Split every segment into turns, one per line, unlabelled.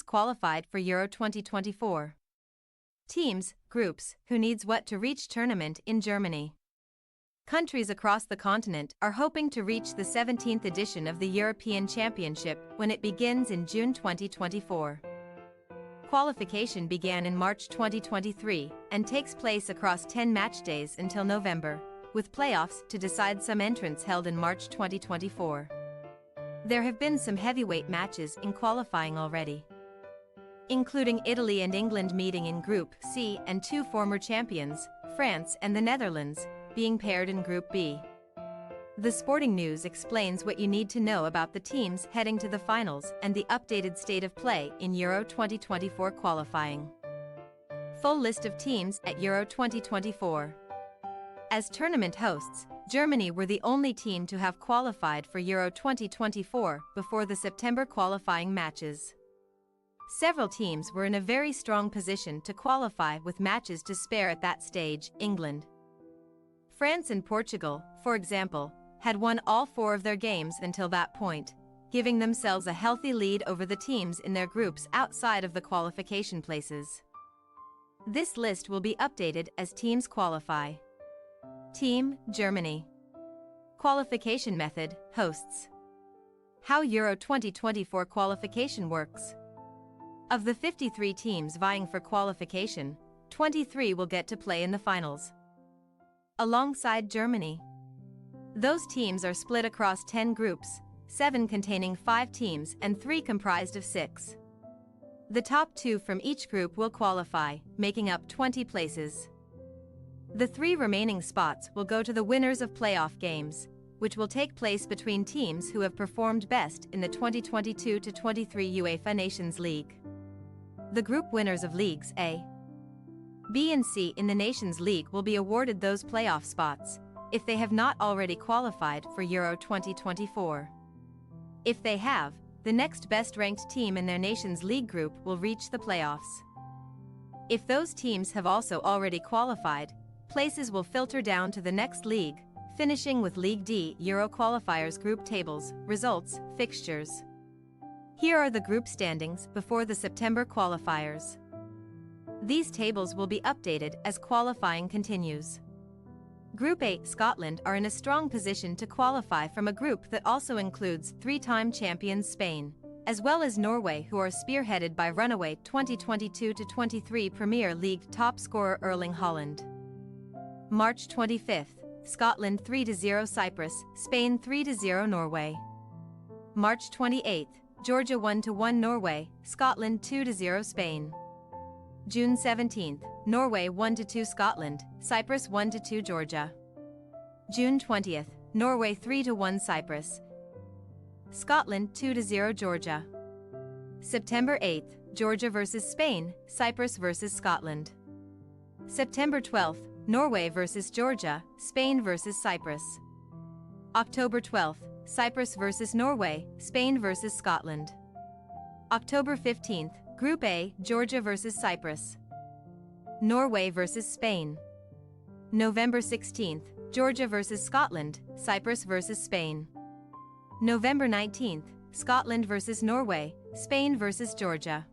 qualified for Euro 2024. Teams, groups, who needs what to reach tournament in Germany. Countries across the continent are hoping to reach the 17th edition of the European Championship when it begins in June 2024. Qualification began in March 2023 and takes place across 10 match days until November, with playoffs to decide some entrants held in March 2024. There have been some heavyweight matches in qualifying already, including Italy and England meeting in Group C and two former champions, France and the Netherlands, being paired in Group B. The Sporting News explains what you need to know about the teams heading to the finals and the updated state of play in Euro 2024 qualifying. Full list of teams at Euro 2024. As tournament hosts, Germany were the only team to have qualified for Euro 2024 before the September qualifying matches. Several teams were in a very strong position to qualify with matches to spare at that stage. England, France and Portugal, for example, had won all four of their games until that point, giving themselves a healthy lead over the teams in their groups outside of the qualification places. This list will be updated as teams qualify. Team, Germany. Qualification method, hosts. How Euro 2024 qualification works. Of the 53 teams vying for qualification, 23 will get to play in the finals alongside Germany. Those teams are split across 10 groups, 7 containing 5 teams and 3 comprised of 6. The top 2 from each group will qualify, making up 20 places. The 3 remaining spots will go to the winners of playoff games, which will take place between teams who have performed best in the 2022-23 UEFA Nations League. The group winners of Leagues A, B and C in the Nations League will be awarded those playoff spots, if they have not already qualified for Euro 2024. If they have, the next best-ranked team in their Nations League group will reach the playoffs. If those teams have also already qualified, places will filter down to the next league, finishing with League D Euro qualifiers group tables, results, fixtures. Here are the group standings before the September qualifiers. These tables will be updated as qualifying continues. Group A, Scotland are in a strong position to qualify from a group that also includes 3-time champions Spain, as well as Norway, who are spearheaded by runaway 2022-23 Premier League top scorer Erling Haaland. March 25th, Scotland 3-0 Cyprus, Spain 3-0 Norway. March 28th, Georgia 1-1 Norway, Scotland 2-0 Spain. June 17th, Norway 1-2 Scotland, Cyprus 1-2 Georgia. June 20th, Norway 3-1 Cyprus, Scotland 2-0 Georgia. September 8th, Georgia vs Spain, Cyprus vs Scotland. September 12th, Norway vs Georgia, Spain vs Cyprus. October 12th, Cyprus vs Norway, Spain vs Scotland. October 15th, Group A, Georgia vs Cyprus, Norway vs Spain. November 16th, Georgia vs Scotland, Cyprus vs Spain. November 19th, Scotland vs Norway, Spain vs Georgia.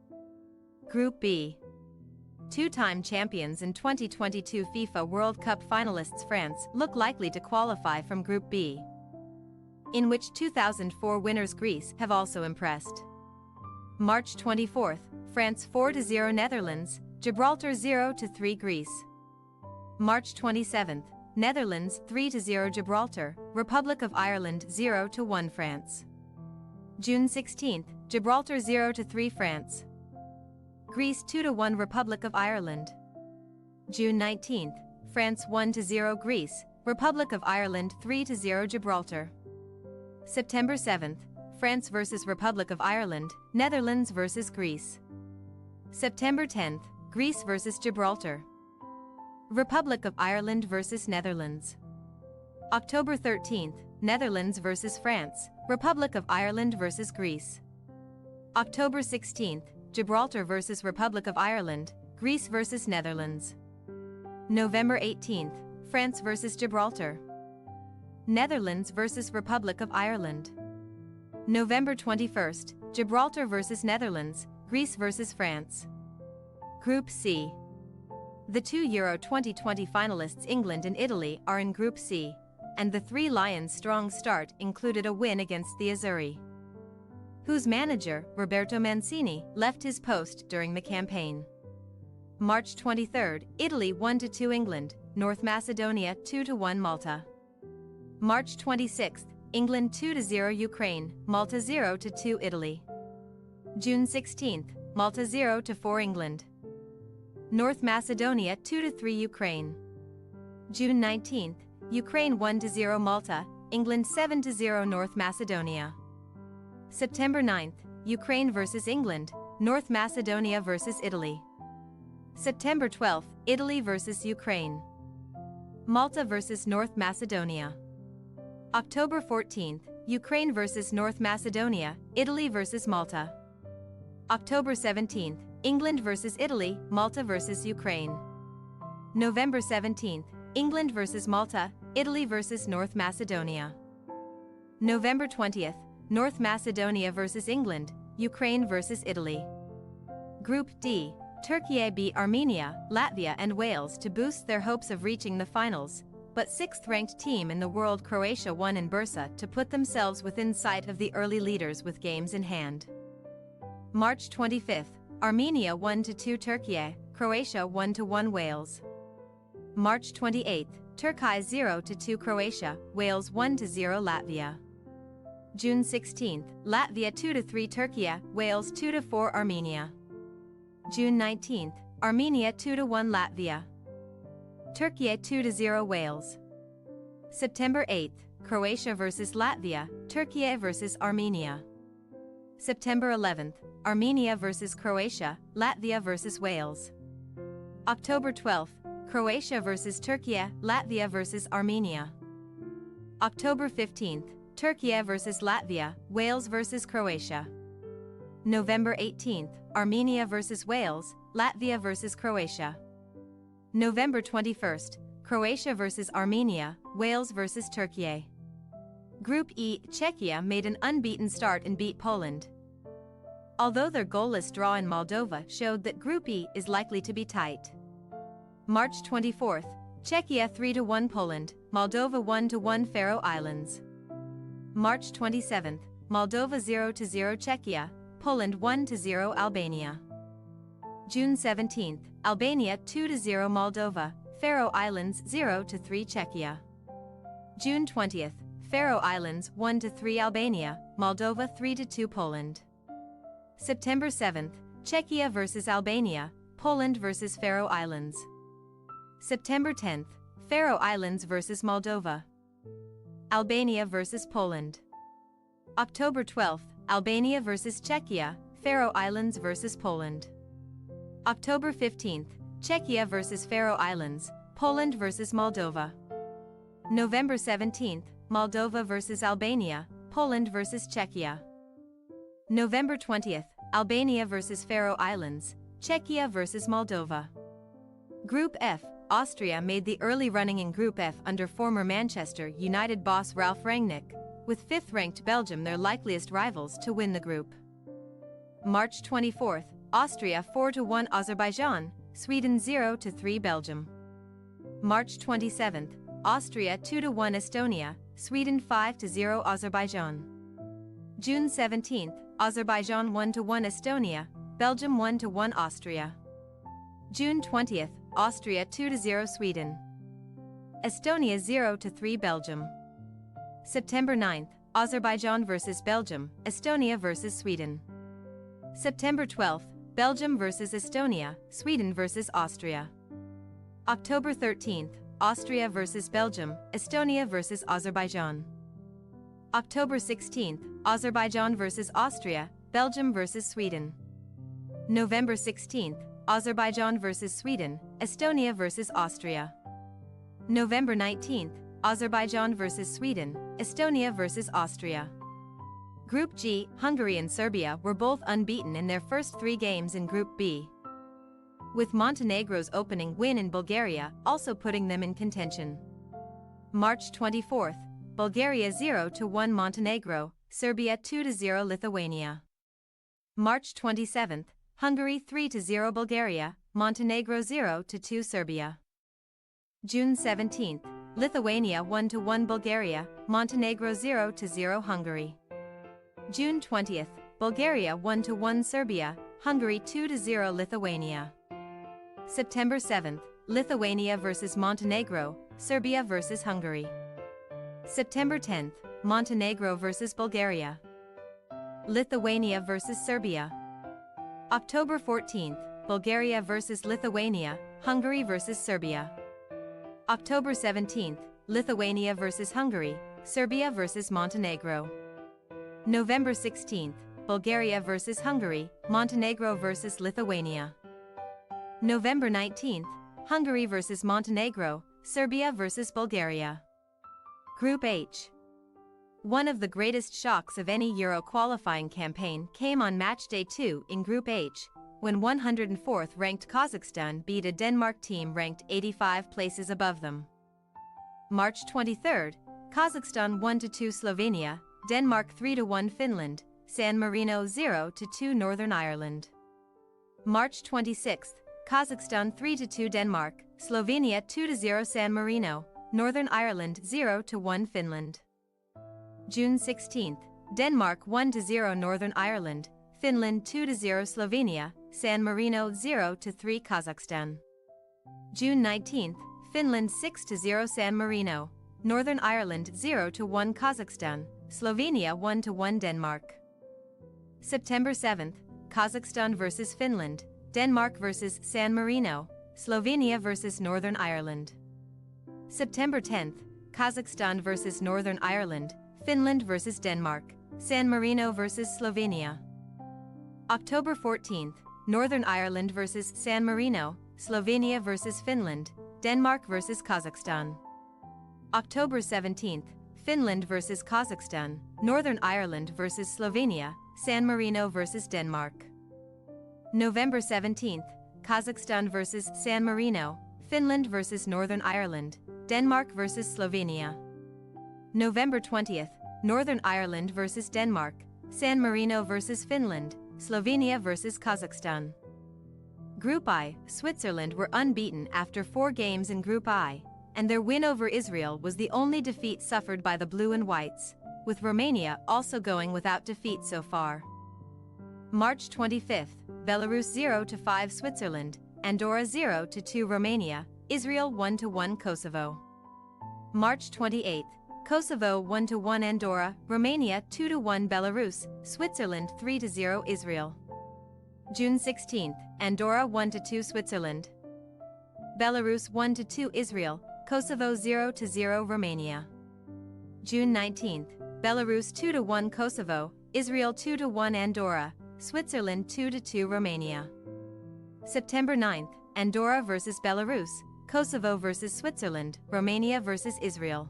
Group B. 2-time champions and 2022 FIFA World Cup finalists France look likely to qualify from Group B, in which 2004 winners Greece have also impressed. March 24th, France 4-0 Netherlands, Gibraltar 0-3 Greece. March 27th, Netherlands 3-0 Gibraltar, Republic of Ireland 0-1 France. June 16th, Gibraltar 0-3 France. Greece 2-1 Republic of Ireland. June 19th, France 1-0 Greece, Republic of Ireland 3-0 Gibraltar. September 7th, France vs Republic of Ireland, Netherlands vs Greece. September 10th, Greece vs Gibraltar, Republic of Ireland vs Netherlands. October 13th, Netherlands vs France, Republic of Ireland vs Greece. October 16th, Gibraltar vs Republic of Ireland, Greece vs Netherlands. November 18th, France vs Gibraltar, Netherlands vs Republic of Ireland. November 21st, Gibraltar vs Netherlands, Greece vs France. Group C. The two Euro 2020 finalists England and Italy are in Group C, and the Three Lions' strong start included a win against the Azzurri, whose manager, Roberto Mancini, left his post during the campaign. March 23, Italy 1-2 England, North Macedonia 2-1 Malta. March 26, England 2-0 Ukraine, Malta 0-2 Italy. June 16, Malta 0-4 England. North Macedonia 2-3 Ukraine. June 19, Ukraine 1-0 Malta, England 7-0 North Macedonia. September 9, Ukraine vs England, North Macedonia vs Italy. September 12, Italy vs Ukraine. Malta vs North Macedonia. October 14, Ukraine vs North Macedonia, Italy vs Malta. October 17, England vs Italy, Malta vs Ukraine. November 17, England vs Malta, Italy vs North Macedonia. November 20th, North Macedonia vs England, Ukraine vs Italy. Group D, Turkey beat Armenia, Latvia and Wales to boost their hopes of reaching the finals, but sixth-ranked team in the world Croatia won in Bursa to put themselves within sight of the early leaders with games in hand. March 25, Armenia 1-2 Turkey, Croatia 1-1 Wales. March 28, Turkey 0-2 Croatia, Wales 1-0 Latvia. June 16, Latvia 2-3 Turkey, Wales 2-4 Armenia. June 19, Armenia 2-1 Latvia. Turkey 2-0 Wales. September 8, Croatia vs Latvia, Turkey vs Armenia. September 11, Armenia vs Croatia, Latvia vs Wales. October 12, Croatia vs Turkey, Latvia vs Armenia. October 15, Turkey vs Latvia, Wales vs Croatia. November 18, Armenia vs Wales, Latvia vs Croatia. November 21, Croatia vs Armenia, Wales vs Turkey. Group E, Czechia made an unbeaten start and beat Poland, although their goalless draw in Moldova showed that Group E is likely to be tight. March 24, Czechia 3-1 Poland, Moldova 1-1 Faroe Islands. March 27, Moldova 0-0 Czechia, Poland 1-0 Albania. June 17, Albania 2-0 Moldova, Faroe Islands 0-3 Czechia. June 20, Faroe Islands 1-3 Albania, Moldova 3-2 Poland. September 7, Czechia vs Albania, Poland vs Faroe Islands. September 10, Faroe Islands vs Moldova. Albania vs Poland. October 12, Albania vs Czechia, Faroe Islands vs Poland. October 15, Czechia vs Faroe Islands, Poland vs Moldova. November 17, Moldova vs Albania, Poland vs Czechia. November 20th, Albania vs Faroe Islands, Czechia vs Moldova. Group F, Austria made the early running in Group F under former Manchester United boss Ralf Rangnick, with fifth-ranked Belgium their likeliest rivals to win the group. March 24th, Austria 4-1 Azerbaijan, Sweden 0-3 Belgium. March 27th, Austria 2-1 Estonia, Sweden 5-0 Azerbaijan. June 17th, Azerbaijan 1-1 Estonia, Belgium 1-1 Austria. June 20th, Austria 2-0 Sweden. Estonia 0-3 Belgium. September 9th, Azerbaijan vs Belgium, Estonia vs Sweden. September 12th, Belgium vs Estonia, Sweden vs Austria. October 13th, Austria vs Belgium, Estonia vs Azerbaijan. October 16th, Azerbaijan vs Austria, Belgium vs Sweden. November 16th, Azerbaijan vs Sweden, Estonia vs Austria. November 19th, Azerbaijan vs Sweden, Estonia vs Austria. Group G, Hungary and Serbia were both unbeaten in their first 3 games in Group B, with Montenegro's opening win in Bulgaria also putting them in contention. March 24th, Bulgaria 0-1 Montenegro, Serbia 2-0 Lithuania. March 27, Hungary 3-0 Bulgaria, Montenegro 0-2 Serbia. June 17, Lithuania 1-1 Bulgaria, Montenegro 0-0 Hungary. June 20, Bulgaria 1-1 Serbia, Hungary 2-0 Lithuania. September 7, Lithuania vs Montenegro, Serbia vs Hungary. September 10, Montenegro vs Bulgaria. Lithuania vs Serbia. October 14, Bulgaria vs Lithuania, Hungary vs Serbia. October 17, Lithuania vs Hungary, Serbia vs Montenegro. November 16, Bulgaria vs Hungary, Montenegro vs Lithuania. November 19, Hungary vs Montenegro, Serbia vs Bulgaria. Group H. One of the greatest shocks of any Euro qualifying campaign came on match day 2 in Group H, when 104th ranked Kazakhstan beat a Denmark team ranked 85 places above them. March 23, Kazakhstan 1-2 Slovenia, Denmark 3-1 Finland, San Marino 0-2 Northern Ireland. March 26, Kazakhstan 3-2 Denmark, Slovenia 2-0 San Marino, Northern Ireland 0-1 Finland. June 16, Denmark 1-0 Northern Ireland, Finland 2-0 Slovenia, San Marino 0-3 Kazakhstan. June 19, Finland 6-0 San Marino, Northern Ireland 0-1 Kazakhstan, Slovenia 1-1 Denmark. September 7, Kazakhstan vs Finland, Denmark vs San Marino, Slovenia vs Northern Ireland. September 10, Kazakhstan vs Northern Ireland, Finland vs Denmark, San Marino vs Slovenia. October 14, Northern Ireland vs San Marino, Slovenia vs Finland, Denmark vs Kazakhstan. October 17, Finland vs Kazakhstan, Northern Ireland vs Slovenia, San Marino vs Denmark. November 17, Kazakhstan vs San Marino, Finland vs Northern Ireland, Denmark vs Slovenia. November 20, Northern Ireland vs Denmark, San Marino vs Finland, Slovenia vs Kazakhstan. Group I, Switzerland were unbeaten after 4 games in Group I, and their win over Israel was the only defeat suffered by the Blue and Whites, with Romania also going without defeat so far. March 25, Belarus 0-5 Switzerland, Andorra 0-2 Romania, Israel 1-1 Kosovo. March 28, Kosovo 1-1 Andorra, Romania 2-1 Belarus, Switzerland 3-0 Israel. June 16, Andorra 1-2 Switzerland. Belarus 1-2 Israel, Kosovo 0-0 Romania. June 19, Belarus 2-1 Kosovo, Israel 2-1 Andorra, Switzerland 2-2 Romania. September 9, Andorra vs Belarus, Kosovo vs Switzerland, Romania vs Israel.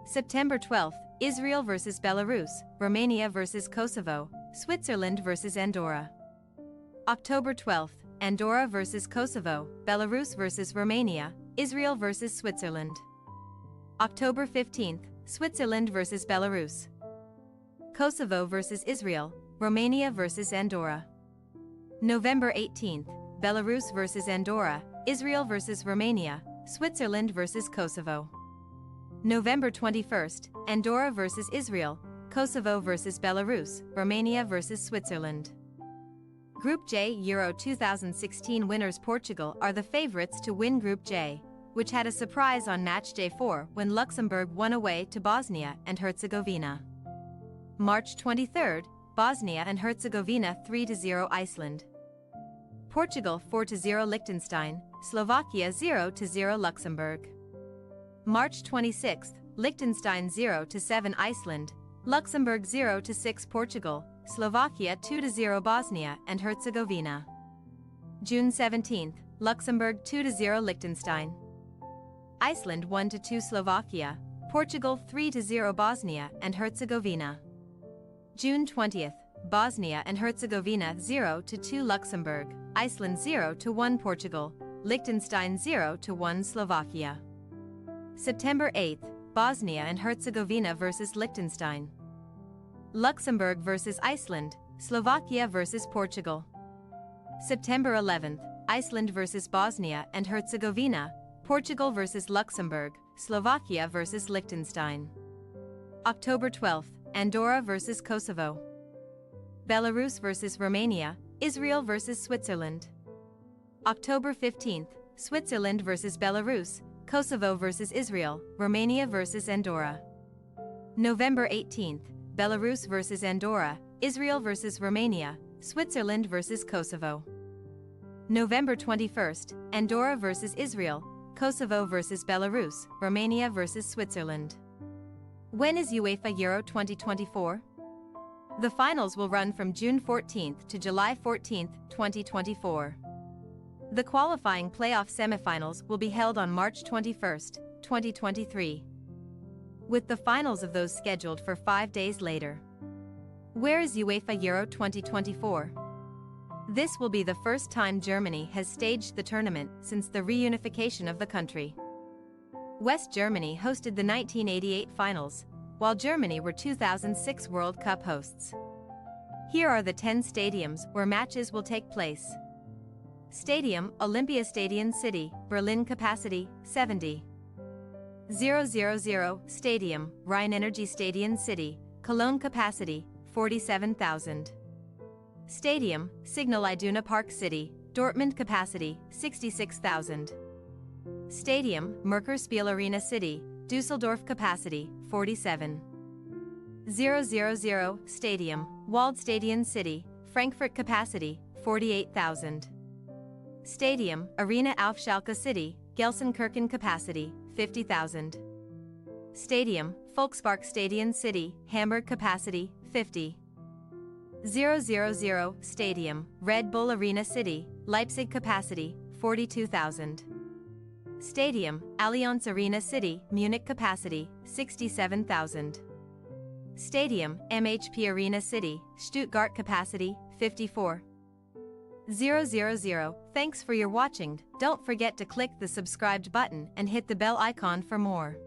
September 12, Israel vs Belarus, Romania vs Kosovo, Switzerland vs Andorra. October 12, Andorra vs Kosovo, Belarus vs Romania, Israel vs Switzerland. October 15, Switzerland vs Belarus. Kosovo vs Israel, Romania vs Andorra. November 18, Belarus vs Andorra, Israel vs Romania, Switzerland vs Kosovo. November 21, Andorra vs Israel, Kosovo vs Belarus, Romania vs Switzerland. Group J Euro 2016 winners Portugal are the favorites to win Group J, which had a surprise on match day 4 when Luxembourg won away to Bosnia and Herzegovina. March 23, Bosnia and Herzegovina 3-0 Iceland. Portugal 4-0 Liechtenstein, Slovakia 0-0 Luxembourg. March 26, Liechtenstein 0-7 Iceland, Luxembourg 0-6 Portugal, Slovakia 2-0 Bosnia and Herzegovina. June 17, Luxembourg 2-0 Liechtenstein. Iceland 1-2 Slovakia, Portugal 3-0 Bosnia and Herzegovina. June 20, Bosnia and Herzegovina 0-2 Luxembourg, Iceland 0-1 Portugal, Liechtenstein 0-1 Slovakia. September 8, Bosnia and Herzegovina vs Liechtenstein. Luxembourg vs Iceland, Slovakia vs Portugal. September 11th, Iceland vs Bosnia and Herzegovina, Portugal vs Luxembourg, Slovakia vs Liechtenstein. October 12th, Andorra vs Kosovo. Belarus vs Romania, Israel vs Switzerland. October 15th, Switzerland vs Belarus, Kosovo vs Israel, Romania vs Andorra. November 18th, Belarus vs Andorra, Israel vs Romania, Switzerland vs Kosovo. November 21st, Andorra vs Israel, Kosovo vs Belarus, Romania vs Switzerland. When is UEFA Euro 2024? The finals will run from June 14th to July 14th, 2024. The qualifying playoff semifinals will be held on March 21st, 2023. With the finals of those scheduled for 5 days later. Where is UEFA Euro 2024? This will be the first time Germany has staged the tournament since the reunification of the country. West Germany hosted the 1988 finals, while Germany were 2006 World Cup hosts. Here are the 10 stadiums where matches will take place. Stadium, Olympiastadion City, Berlin. Capacity, 70. 000 Stadium, Rhein-Energy Stadion City, Cologne. Capacity, 47,000. Stadium, Signal Iduna Park City, Dortmund. Capacity, 66,000. Stadium, Merkurspiel Arena City, Düsseldorf. Capacity, 47. 000 Stadium, Waldstadion City, Frankfurt. Capacity, 48,000. Stadium, Arena auf Schalke City, Gelsenkirchen. Capacity, 50,000. Stadium, Volkspark Stadion City, Hamburg. Capacity, 50. 000 Stadium, Red Bull Arena City, Leipzig. Capacity, 42,000. Stadium, Allianz Arena City, Munich. Capacity, 67,000. Stadium, MHP Arena City, Stuttgart. Capacity, 54. 000. Thanks for your watching. Don't forget to click the subscribed button and hit the bell icon for more.